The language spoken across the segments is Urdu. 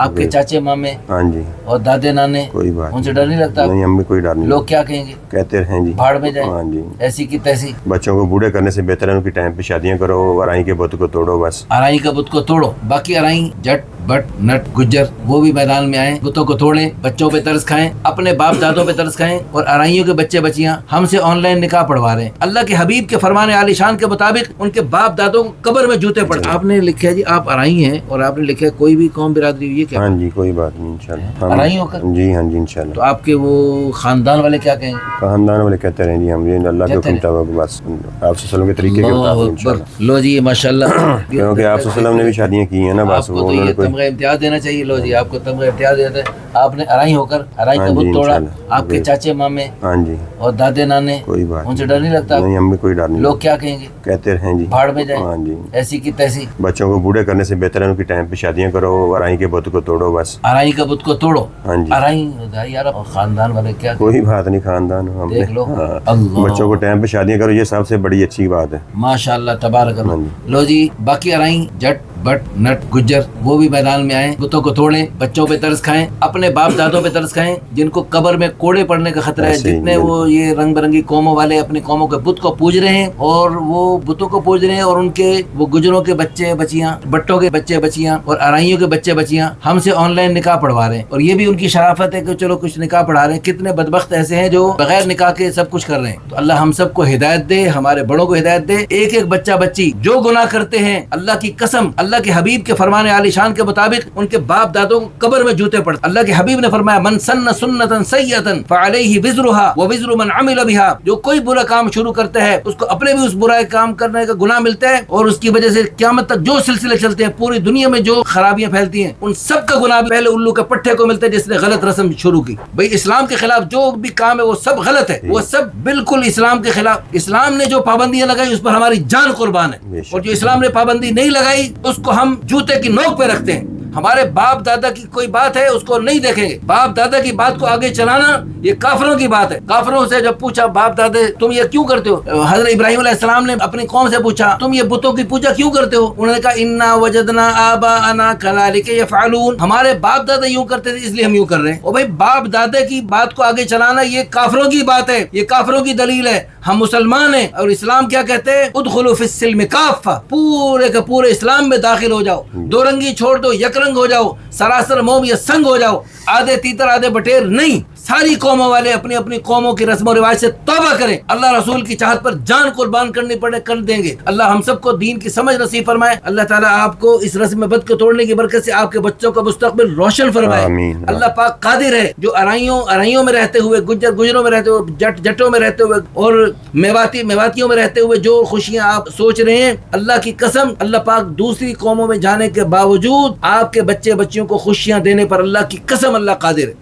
آپ کے چاچے مامے ہاں جی اور دادے نانے کوئی بات ان سے ڈر نہیں لگتا؟ نہیں، ہمیں کوئی ڈر نہیں. لوگ کیا کہیں گے؟ کہتے ہیں جی بھاڑ میں جائیں، ہاں جی. ایسی کی تیسی. بچوں کو بوڑھے کرنے سے بہتر ہے ان کی ٹائم پہ شادیاں کرو، ارائی کے بت کو توڑو بس. ارائی کا بت کو توڑو، باقی ارائی جٹ بٹ نٹ گجر وہ بھی میدان میں آئیں، بتوں کو توڑیں، بچوں پہ ترس کھائیں، اپنے باپ دادوں پہ ترس کھائیں. اور ارائیوں کے بچے بچیاں ہم سے آن لائن نکاح پڑھوا رہے ہیں. اللہ کے حبیب کے فرمان عالی شان کے مطابق ان کے باپ دادوں کو قبر میں جوتے پڑ. آپ نے لکھا جی آپ ارائی ہیں اور آپ نے لکھا کوئی بھی قوم برادری ہوئی ہے کیا؟ ہاں جی کوئی بات نہیں انشاءاللہ. ارائی ہو کر جی ہاں جی انشاءاللہ. تو آپ کے وہ خاندان والے کیا کہیں گے؟ خاندان والے کہتے رہیں جی ہم یہ اللہ کے حکم مطابق بس آپ صلی اللہ علیہ وسلم کے طریقے کے مطابق انشاءاللہ. لو جی ماشاءاللہ، کیونکہ آپ صلی اللہ علیہ وسلم نے بھی شادیاں کی ہیں نا، آپ بس کو وہ تو انہوں نے یہ کوئی. تمغہ امتیاز دینا چاہیے. لو جی آپ کو تمغہ امتیاز دیتے ہیں. آپ نے ارائی ہو کر ارائی کا بت توڑا، آپ کے چاچے مامے ہاں جی اور دادے نانے کوئی بات ان سے ڈر نہیں لگتا؟ نہیں، ہمیں کوئی ڈر نہیں. لوگ کیا کہیں گے؟ کہتے ہیں جی بھاڑ میں جائیں، ہاں جی. ایسی کی تیسی. بچوں کو بوڑھے کرنے سے بہتر ہے ان کی ٹائم پہ شادیاں کرو، ارائی کے بت کو توڑو بس. ارائی کا بت کو توڑو. ہاں جی ارائی یار خاندان والے کیا کوئی بات نہیں، خاندان ہم نے دیکھ لو. ہاں. بچوں کو ٹائم پہ شادیاں کرو، یہ سب سے بڑی اچھی بات ہے. ماشاء اللہ تبارک اللہ. ہاں جی. لو جی باقی ارائی جٹ بٹ نٹ گجر وہ بھی میدان میں آئیں، بتوں کو توڑیں، بچوں پہ ترس کھائیں، اپنے باپ دادوں پہ ترس کھائیں جن کو قبر میں کوڑے پڑنے کا خطرہ ہے. جتنے وہ یہ رنگ برنگی قوموں والے اپنی قوموں کے بت کو پوج رہے ہیں اور وہ بتوں کو پوج رہے ہیں اور ان کے وہ گجروں کے بچے بچیاں، بٹوں کے بچے بچیاں اور ارائیوں کے بچے بچیاں ہم سے آن لائن نکاح پڑھوا رہے ہیں. اور یہ بھی ان کی شرافت ہے کہ چلو کچھ نکاح پڑھا رہے ہیں. کتنے بدبخت ایسے ہیں جو بغیر نکاح کے سب کچھ کر رہے ہیں. تو اللہ ہم سب کو ہدایت دے، ہمارے بڑوں کو ہدایت دے. ایک ایک بچہ بچی جو گناہ کرتے ہیں، اللہ کی قسم اللہ کے حبیب کے فرمان عالی شان کے مطابق ان کے باپ دادوں کو قبر میں جوتے پڑتے. اللہ کے حبیب نے فرمایا من سن سنتا سیئتا فعلیہ وزرها ووزر من عمل بها. جو کوئی برا کام شروع کرتا ہے اس کو اپنے بھی اس برا کام کرنے کا گناہ ملتا ہے اور اس کی وجہ سے قیامت تک جو سلسلے چلتے ہیں، پوری دنیا میں جو خرابیاں پھیلتی ہیں، ان سب کا گناہ پہلے الو کے پٹھے کو ملتا ہے جس نے غلط رسم شروع کی. بھائی اسلام کے خلاف جو بھی کام ہے وہ سب غلط ہے، وہ سب بالکل اسلام کے خلاف. اسلام نے جو پابندیاں لگائی اس پر ہماری جان قربان ہے، اور جو اسلام نے پابندی نہیں لگائی اس کو ہم جوتے کی نوک پہ رکھتے ہیں. ہمارے باپ دادا کی کوئی بات ہے اس کو نہیں دیکھیں گے. باپ دادا کی بات کو آگے چلانا یہ کافروں کی بات ہے. کافروں سے جب پوچھا باپ دادے تم یہ کیوں کرتے ہو، حضرت ابراہیم علیہ السلام نے اپنی قوم سے پوچھا تم یہ بتوں کی پوجا کیوں کرتے ہو؟ انہوں نے کہا انا وجدنا آباءنا کذالک یفعلون. ہمارے باپ دادا یوں کرتے تھے اس لیے ہم یوں کر رہے ہیں. اور بھائی باپ دادا کی بات کو آگے چلانا یہ کافروں کی بات ہے، یہ کافروں کی دلیل ہے. ہم مسلمان ہیں اور اسلام کیا کہتے ہیں ادخلوا فی السلم کافہ، پورے کے پورے اسلام میں داخل ہو جاؤ. دو رنگی چھوڑ دو، یک رنگ ہو جاؤ، سراسر موم یا سنگ ہو جاؤ. آدھے تیتر آدھے بٹیر نہیں. ساری قوموں والے اپنی اپنی قوموں کی رسم و رواج سے توبہ کریں. اللہ رسول کی چاہت پر جان قربان کرنی پڑے کر دیں گے. اللہ ہم سب کو دین کی سمجھ نصیب فرمائے. اللہ تعالیٰ آپ کو اس رسم بد کو توڑنے کی برکت سے آپ کے بچوں کا مستقبل روشن فرمائے. اللہ پاک قادر ہے. جو ارائیوں میں رہتے ہوئے، گجروں میں رہتے ہوئے، جٹوں میں رہتے ہوئے اور میواتیوں میں رہتے ہوئے جو خوشیاں آپ سوچ رہے ہیں، اللہ کی قسم اللہ پاک دوسری قوموں میں جانے کے باوجود آپ کے بچے بچیوں کو خوشیاں دینے پر اللہ کی قسم اللہ قادر ہے.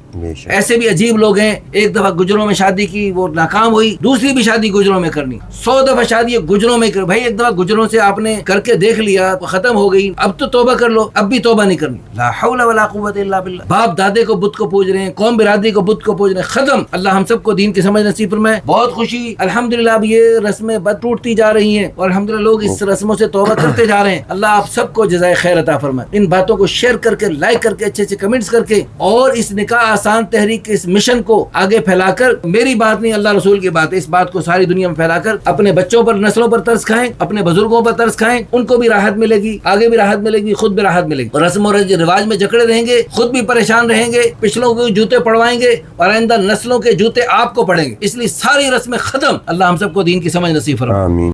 ایسے بھی عجیب لوگ ہیں. ایک دفعہ گجروں میں شادی کی، وہ ناکام ہوئی، دوسری بھی شادی گجروں میں کرنی. 100 دفعہ شادی گجروں میں کر. بھائی ایک دفعہ گجروں سے آپ نے کر کے دیکھ لیا، ختم ہو گئی، اب تو توبہ کر لو. اب بھی توبہ نہیں کرنی. لا حول ولا قوت الا باللہ. باپ دادے کو بت کو پوج رہے ہیں، قوم برادری کو بت کو پوج رہے ہیں، ختم. اللہ ہم سب کو دین کی سمجھ نصیب فرمائے. بہت خوشی الحمدللہ اب یہ رسمیں بد ٹوٹتی جا رہی ہیں اور الحمدللہ لوگ اس رسموں سے توبہ کرتے جا رہے ہیں. اللہ آپ سب کو جزائے خیر عطا فرمائے. ان باتوں کو شیئر کر کے، لائک کر کے، اچھے اچھے کمنٹس کر کے اور اس نکاح آسان تحریک کے اس مشن کو آگے پھیلا کر، میری بات نہیں اللہ رسول کی بات ہے، اس بات کو ساری دنیا میں پھیلا کر اپنے بچوں پر، نسلوں پر ترس کھائیں، اپنے بزرگوں پر ترس کھائیں. ان کو بھی راحت ملے گی، آگے بھی راحت ملے گی، خود بھی راحت ملے گی. اور رسم و رواج میں جکڑے رہیں گے، خود بھی پریشان رہیں گے، پچھلوں کو جوتے پڑوائیں گے اور آئندہ نسلوں کے جوتے آپ کو پڑیں گے. اس لیے ساری رسمیں ختم. اللہ ہم سب کو دین کی سمجھ نصیب فرمائے. آمین.